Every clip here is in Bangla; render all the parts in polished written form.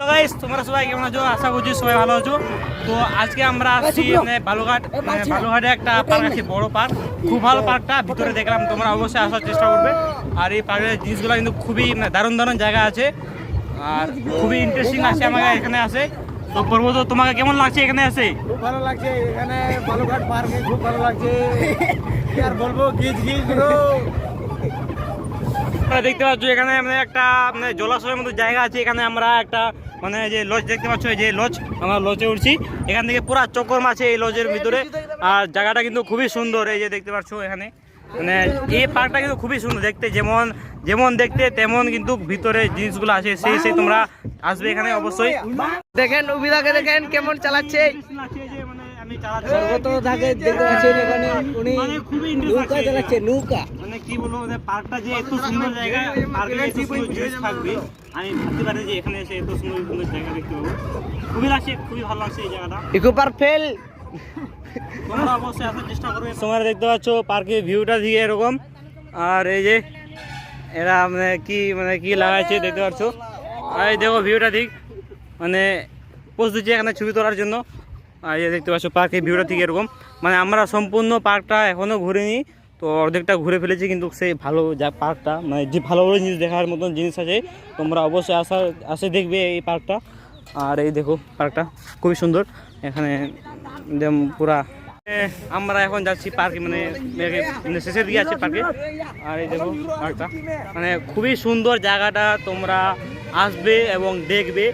তো গাইস তোমরা সবাই কেমন আছো? আশা করছি সবাই ভালো আছো। তো আজকে আমরা আসছি বালুঘাটে একটা পার্ক আছে, বড় পার্ক, খুব ভালো পার্কটা। ভিতরে দেখলাম, তোমরা অবশ্যই আসার চেষ্টা করবে। আর এই পার্কের জিনিসগুলো কিন্তু খুবই দারুণ দারুণ জায়গা আছে আর খুবই ইন্টারেস্টিং আছে আমাকে এখানে আসে। তো করবো, তো তোমাকে কেমন লাগছে এখানে আসে? খুব ভালো লাগছে এখানে বালুঘাট পার্কে, খুব ভালো লাগছে। কি আর বলবো, গিজ গিজ ব্রো। দেখতে পাচ্ছ এখানে একটা জলাশয়ের মতো জায়গা আছে। এখানে আমরা একটা যে লজ দেখতে পাচ্ছ, এই যে লজ, আমরা লজে উঠছি। এখান থেকে পুরা চক্কর আছে এই লজের ভিতরে। আর জায়গাটা কিন্তু খুবই সুন্দর, এই যে দেখতে পাচ্ছ এখানে এই পার্কটা কিন্তু খুবই সুন্দর দেখতে। যেমন দেখতে তেমন কিন্তু ভিতরে জিনিসগুলো আছে, সেই তোমরা আসবে এখানে অবশ্যই। দেখেন অভিদাকে, দেখেন কেমন চালাচ্ছে। আমি নৌকা চালাচ্ছে, নৌকা। কি বলবো, পার্কটা যে এত সুন্দর জায়গা, পার্কে এত সুন্দর জিনিস থাকবে আমি ভাবতে পারি যে এখানে এসে এত সুন্দর সুন্দর জায়গা দেখতে পাবো। খুবই লাগছে, খুবই ভালো লাগছে এই জায়গাটা। ইকো পার্ক ফেল। তোমরা অবশ্যই আসার চেষ্টা করবে। তোমরা দেখতে পাচ্ছ পার্কের ভিউটা দিয়ে এরকম। আর এই যে এরা কি লাগাইছে দেখতে পাচ্ছ। আর এই দেখো ভিউটা ঠিক পোজ দিচ্ছে এখানে ছবি তোলার জন্য। আর এই দেখতে পাচ্ছ পার্কের ভিউটা ঠিক এরকম। আমরা সম্পূর্ণ পার্কটা এখনও ঘুরিনি, তো অর্ধেকটা ঘুরে ফেলেছি। কিন্তু সেই ভালো পার্কটা যে ভালো ভালো জিনিস দেখার মতন জিনিস আছে, তোমরা অবশ্যই আসে দেখবে এই পার্কটা। আর এই দেখো পার্কটা খুবই সুন্দর। এখানে পুরা আমরা এখন যাচ্ছি পার্কে, শেষের দিকে আছে পার্কে। আর এই দেখো পার্কটা খুবই সুন্দর জায়গাটা। তোমরা আসবে এবং দেখবে,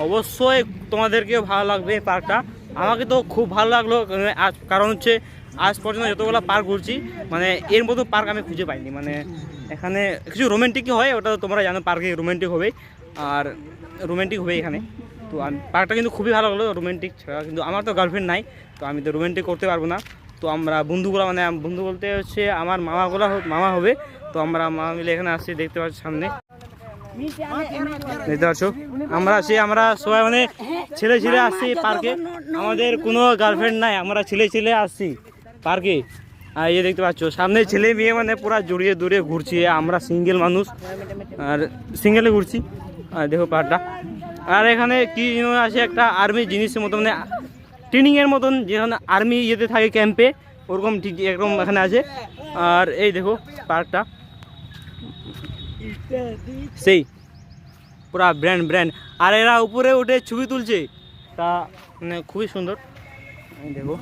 অবশ্যই তোমাদেরকেও ভালো লাগবে এই পার্কটা। আমাকে তো খুব ভালো লাগলো, কারণ হচ্ছে আজ পর্যন্ত যতগুলো পার্ক ঘুরছি এর মতো পার্ক আমি খুঁজে পাইনি। এখানে কিছু রোমান্টিকই হয়, ওটা তো তোমরা জানো, পার্কে রোমান্টিক হবে আর রোমান্টিক হবে এখানে। তো পার্কটা কিন্তু খুবই ভালো লাগলো রোমান্টিক ছাড়া। কিন্তু আমার তো গার্লফ্রেন্ড নাই, তো আমি তো রোমান্টিক করতে পারবো না। তো আমরা বন্ধুগুলো বন্ধু বলতে হচ্ছে আমার মামা হবে। তো আমরা মামা মিলে এখানে আসছি, দেখতে পাচ্ছি সামনে দেখতে পাচ্ছ। আমরা সবাই ছেলে আসছি পার্কে। আমাদের কোনো গার্লফ্রেন্ড নাই, আমরা ছেলে আসছি পার্কে। আর এই দেখতে পাচ্ছ সামনে ছেলে মেয়ে পুরা জড়িয়ে দূরে ঘুরছি। আমরা সিঙ্গেল মানুষ আর সিঙ্গেলে ঘুরছি। আর দেখো পার্কটা। আর এখানে কি আছে, একটা আর্মি জিনিসের মতো ট্রেনিংয়ের মতন, যেখানে আর্মি ইয়েতে থাকে ক্যাম্পে, ওরকম ঠিক এরকম এখানে আছে। আর এই দেখো পার্কটা সেই পুরা ব্র্যান্ড। আর এরা উপরে উঠে ছবি তুলছে, তা খুবই সুন্দর। দেখো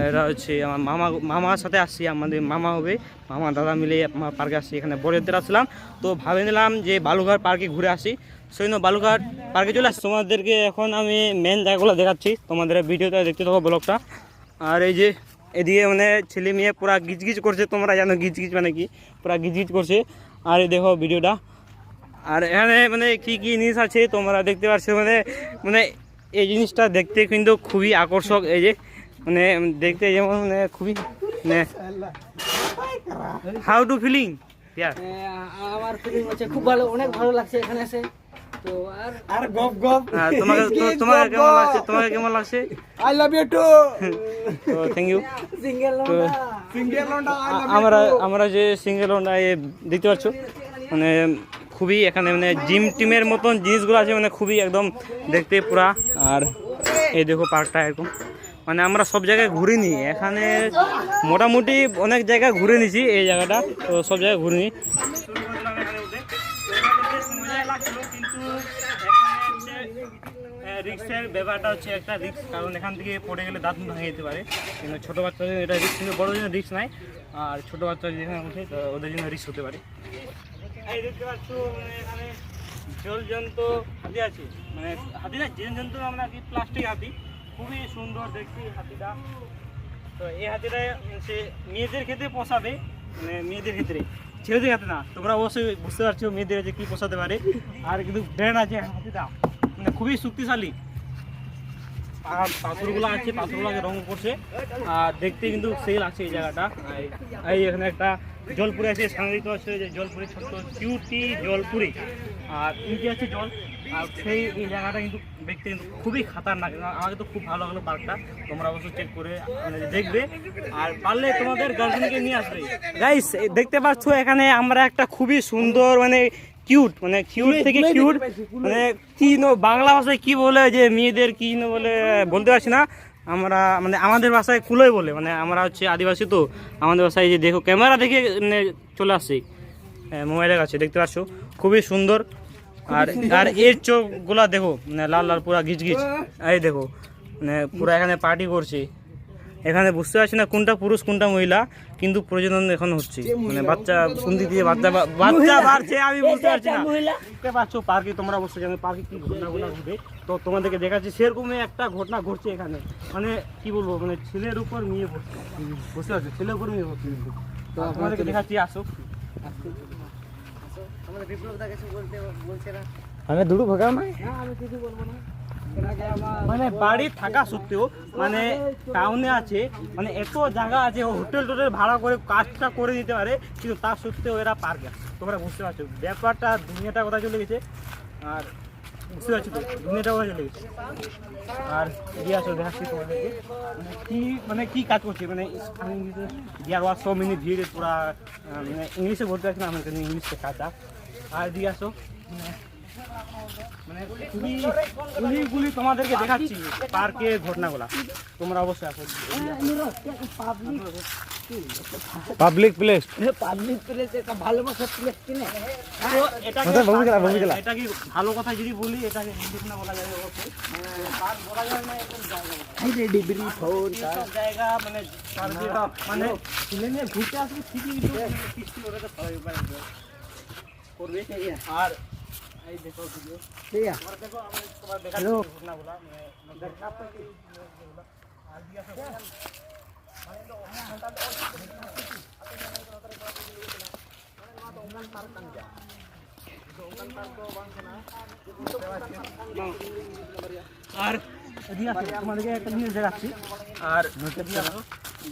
এরা হচ্ছে আমার মামার সাথে আসছি, আমাদের মামা হবে, মামা দাদা মিলে আমার পার্কে আসছি। এখানে বড়দের আসলাম, তো ভাবে নিলাম যে বালুঘাট পার্কে ঘুরে আসি। সেই জন্য বালুঘাট পার্কে চলে আসছি। তোমাদেরকে এখন আমি মেন জায়গাগুলো দেখাচ্ছি, তোমাদের ভিডিওটা দেখতে থাকো, ব্লগটা। আর এই যে এদিকে ছেলে মেয়ে পুরা গিজগিজ করছে, তোমরা জানো গিজগিজ কি, পুরা গিজগিজ করছে। আর এই দেখো ভিডিওটা। আর এখানে কি জিনিস আছে তোমরা দেখতে পাচ্ছ। এই জিনিসটা দেখতে কিন্তু খুবই আকর্ষক। এই যে দেখতে যেমন খুবই হাউ টু ফিলিং। আমার ফিলিং হচ্ছে খুব ভালো, অনেক ভালো লাগছে এখানে এসে। তো আর গপ তোমাকে কেমন লাগছে? I love you too. তো থ্যাংক ইউ। সিঙ্গেল লন্ডা আমরা যে সিঙ্গেল লন্ডা দেখতে পাচ্ছ, খুবই এখানে জিম টিমের মতন জিনিসগুলো আছে, খুবই একদম দেখতে পুরা। আর এই দেখো পার্কটা এরকম। আমরা সব জায়গায় ঘুরিনি, এখানে মোটামুটি অনেক জায়গায় ঘুরে নিছি এই জায়গাটা, তো সব জায়গায় ঘুরিনি। রিক্সের ব্যাপারটা হচ্ছে একটা রিক্স, কারণ এখান থেকে পড়ে গেলে দাঁত ভেঙে যেতে পারে। কিন্তু ছোটো বাচ্চাদের এটা রিক্স, কিন্তু বড়োদের জন্য রিক্স নাই। আর ছোটো বাচ্চা যেখানে ওঠে তো ওদের জন্য রিক্স হতে পারে। এই দেখতে পাচ্ছ এখানে জলজন্ত হাতি আছে, হাতি না জীবজন্তু, আমরা কি প্লাস্টিক হাতি, খুবই সুন্দর দেখছি হাতিটা। তো এই হাতিটা সে মেয়েদের ক্ষেত্রে পোষাবে, মেয়েদের ক্ষেত্রে, ছেলেদের ক্ষেত্রে না। তোমরা অবশ্যই বুঝতে পারছো মেয়েদের যে কী পোষাতে পারে। আর কিন্তু ব্র্যান্ড আছে হাতিটা, খুবই শক্তিশালী। আর পাথরগুলো আছে, পাথরগুলোকে রং করছে। আর দেখতে কিন্তু সেই লাগছে এই জায়গাটা। এই এখানে একটা জলপুরি আছে, সাংগঠিত আছে যে জলপুরি, ছোট্ট কিউটি জলপুরি। আর নিচে আছে জল। আর সেই এই জায়গাটা কিন্তু দেখতে কিন্তু খুবই খাতারনাক। আমাকে তো খুব ভালো লাগলো পার্কটা, তোমরা অবশ্যই চেক করে দেখবে। আর পারলে তোমাদের গার্লফ্রেন্ডকে নিয়ে আসবে। গাইস দেখতে পাচ্ছ এখানে আমরা একটা খুবই সুন্দর কিউট, মানে কিউট থেকে কিউট, মানে কি বাংলা ভাষায় কি বলে যে মেয়েদের কি বলে বলতে পারছি না আমরা, মানে আমাদের ভাষায় কুলোই বলে, মানে আমরা হচ্ছে আদিবাসী তো আমাদের ভাষায় যে দেখো ক্যামেরা দেখে মানে চলে আসছে মোবাইলের কাছে, দেখতে পাচ্ছ খুবই সুন্দর। আর আর এর চোখগুলা দেখো মানে লাল লাল পুরা গিজ গিজ, এই দেখো মানে পুরো এখানে পার্টি করছে। এখানে বুঝতে পারছি না কোনটা পুরুষ কোনটা মহিলা, কিন্তু প্রজনন এখন হচ্ছে, মানে বাচ্চা কোন দিক দিয়ে বাচ্চা বাড়ছে আমি বুঝতে পারছি না। বুঝতে পারছো পার্কে তোমরা অবশ্যই জানো পার্কে কি ঘটনাগুলো ঘটে, তো তোমাদেরকে দেখাচ্ছি সেরকমই একটা ঘটনা ঘটছে এখানে। মানে কি বলবো, মানে ছেলের উপর মেয়ে পড়ছে, বুঝতে পারছো, ছেলের উপর মেয়ে পড়ছে। তো তোমাদেরকে দেখাচ্ছি, আসো। আমাদের বিপ্লব দা কিছু বলছে না, আমি দুটো ভাগা না, আমি কিছু বলবো না। মানে বাড়ি থাকা সত্ত্বেও মানে টাউনে আছে, মানে এত জায়গা আছে, হোটেল টোটেল ভাড়া করে কাজটা করে দিতে পারে, কিন্তু তার সত্ত্বেও এরা পার্কে আসে। তোমরা বুঝতে পারছো ব্যাপারটা, দুনিয়াটা কোথায় চলে গেছে। আর বুঝতে পারছি তো দুনিয়াটা কোথায় চলে গেছে। আর এগিয়ে আসো, দেখাচ্ছি তোমাদেরকে মানে কি কাজ করছে, মানে ডিয়ার ওয়াজ সো মেনি ভিড় পুরা, মানে ইংলিশে বলতে পারছি না, আমার কাছে ইংলিশ শেখাটা। আর এদিকে আসো, মানে গুলি তোমাদেরকে দেখাচ্ছি পার্কের ঘটনাগুলা, তোমরা অবশ্যই আসো। পাবলিক প্লেস, পাবলিক প্লেস একটা ভালোবাসার প্লেস কিনে, তো এটা কি ভালো কথা যদি বলি, এটাকে না বলা যাবে অবশ্যই, পার্ক বলা যায় না এরকম জায়গা। ডিগ্রি ফোন সব জায়গা মানে মানে ছেলে নিয়ে ঘুরতে আসবে ঠিকই, কিন্তু সৃষ্টি করে তো সবাই করবে। আর এই দেখো ভিডিও, ঠিক আছে, তোমরা দেখো, আমি তোমার দেখাচ্ছি ঘটনাগুলা, মানে আর দিকে আসো। আর এদিকে আসো, তোমাদেরকে একটা জিনিস দেখাচ্ছি। আর এদিকে আসো,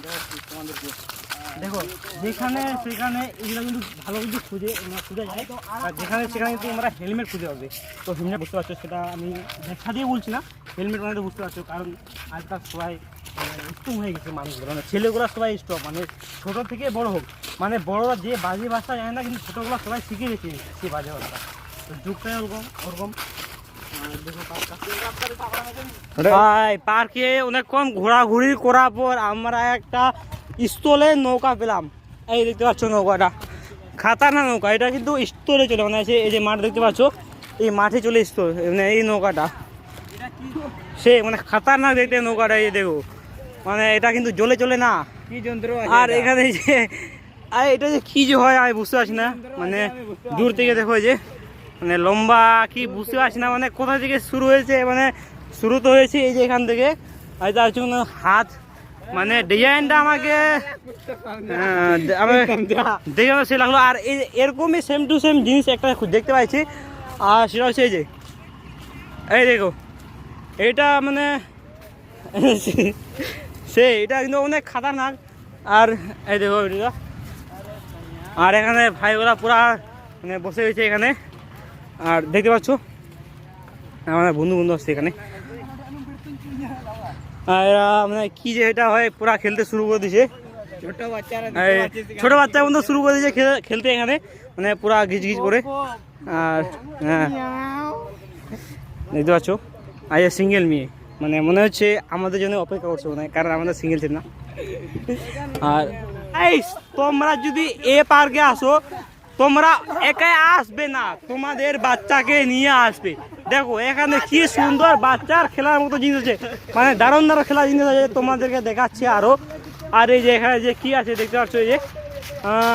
দেখাচ্ছি তোমাদেরকে। দেখো যেখানে সেখানে এগুলো কিন্তু ভালো কিন্তু খুঁজে যায়, আর যেখানে সেখানে কিন্তু আমরা হেলমেট খুঁজে পাবে। তো হেলমেট বুঝতে পারছো, সেটা আমি দেখা দিয়ে বলছি না, হেলমেট মানে বুঝতে পারছো, কারণ আজকাল সবাই স্ট্রং হয়ে গেছে মানুষগুলো, মানে ছেলেগুলো সবাই স্ট্রং, মানে ছোটো থেকে বড় হোক, মানে বড়রা যে বাজে ভাষা জানে না, কিন্তু ছোটোগুলো সবাই শিখে গেছে সেই বাজে ভাষা। তো যুগটাই ওরকম। ভাই পার্কে অনেকক্ষণ ঘোরাঘুরি করার পর আমরা একটা স্থলে নৌকা পেলাম। এই দেখতে পাচ্ছ নৌকাটা, খাতারনা নৌকা, এটা কিন্তু স্থলে চলে, মানে এই যে মাঠ দেখতে পাচ্ছ, এই মাঠে চলে স্থল, মানে এই নৌকাটা সে মানে খাতারনাক দেখতে নৌকাটা, এই দেখো মানে এটা কিন্তু জলে চলে না, কি যন্ত্র। আর এখানে যে এটা যে কি যে হয় আমি বুঝতে পারছি না, মানে দূর থেকে দেখো যে মানে লম্বা কি বুঝতে পারছি না, মানে কোথা থেকে শুরু হয়েছে, মানে শুরু তো হয়েছে এই যে এখান থেকে, আর তার জন্য হাত মানে ডিজাইনটা আমাকে দেখে সে লাগলো। আর এই এরকমই সেম টু সেম জিনিস একটা দেখতে পাইছি, আর সেটা হচ্ছে এই দেখো এটা মানে এটা কিন্তু অনেক খাতারনাক। আর এই দেখো এটা, আর এখানে ভাইগুলা পুরা মানে বসে গেছে এখানে, আর দেখতে পাচ্ছ আমাদের বন্ধু আসছে এখানে। আর মানে কি যে এটা হয় পুরা খেলতে শুরু করে দিয়েছে, ছোট বাচ্চা বন্ধু শুরু করে দিয়েছে খেলতে এখানে, মানে পুরা ঘিচ ঘিচ করে। আর হ্যাঁ দেখতে পাচ্ছ আজ সিঙ্গেল মেয়ে, মানে মনে হচ্ছে আমাদের জন্য অপেক্ষা করছে মনে হয়, কারণ আমাদের সিঙ্গেল ছিল না। আর এই তোমরা যদি এ পার্কে আসো, তোমরা একাই আসবে না, তোমাদের বাচ্চাকে নিয়ে আসবে। দেখো এখানে কি সুন্দর বাচ্চার খেলার মতো জিনিস আছে, মানে দারুণ দারুণ খেলার জিনিস আছে, তোমাদেরকে দেখাচ্ছি আরো। আর এই যে এখানে যে কি আছে দেখতে পাচ্ছ, এই যে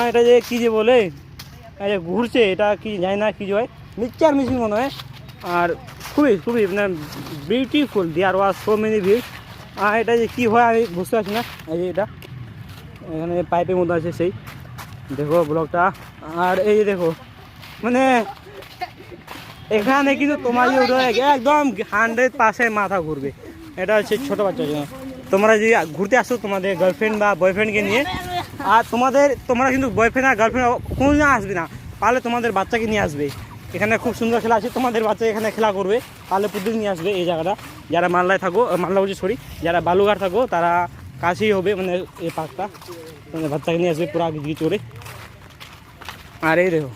এটা যে কি যে বলে এই যে ঘুরছে, এটা কি জানি না কি যে হয়, মিক্সচার মেশিন মনে হয়। আর খুবই মানে beautiful, there was so many view. আর এটা যে কী হয় আমি বুঝতে পারছি না, এই যে এটা এখানে পাইপের মধ্যে আছে সেই দেখো ব্লকটা। আর এই যে দেখো মানে এখানে কিন্তু তোমার একদম 100% মাথা ঘুরবে। এটা হচ্ছে ছোটো বাচ্চার জন্য। তোমরা যদি ঘুরতে আসো তোমাদের গার্লফ্রেন্ড বা বয়ফ্রেন্ডকে নিয়ে, আর তোমরা কিন্তু বয়ফ্রেন্ড আর গার্লফ্রেন্ড কোনোদিন আসবে না, পারলে তোমাদের বাচ্চাকে নিয়ে আসবে। এখানে খুব সুন্দর খেলা আছে, তোমাদের বাচ্চা এখানে খেলা করবে, পারলে প্রতিদিন নিয়ে আসবে এই জায়গাটা। যারা মালদায় থাকো, মালদা বলছি সরি, যারা বালুঘাট থাকো তারা কাছেই হবে মানে এই পার্কটা, মানে বাচ্চাকে নিয়ে আসবে পুরো আগে করে। আর এই দেখো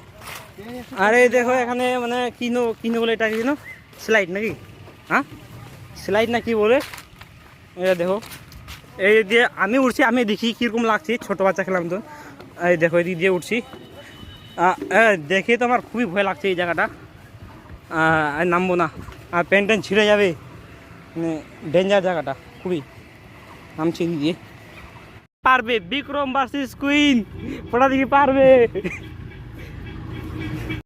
আর এই দেখো এখানে মানে কিনো বলে এটা কিনো স্লাইড নাকি, হ্যাঁ স্লাইড না কি বলে, এটা দেখো এই দিয়ে আমি উঠছি, আমি দেখি কীরকম লাগছে, ছোটো বাচ্চা খেলাম তো। এই দেখো এদিক দিয়ে উঠছি, দেখে তো আমার খুবই ভয় লাগছে এই জায়গাটা, আর নামবো না, আর প্যান্ট ট্যান্ট ছিঁড়ে যাবে, মানে ডেঞ্জার জায়গাটা খুবই। নামছি এদিক দিয়ে। পারবে বিক্রম ভার্সেস কুইন, ওটা দিকে পারবে।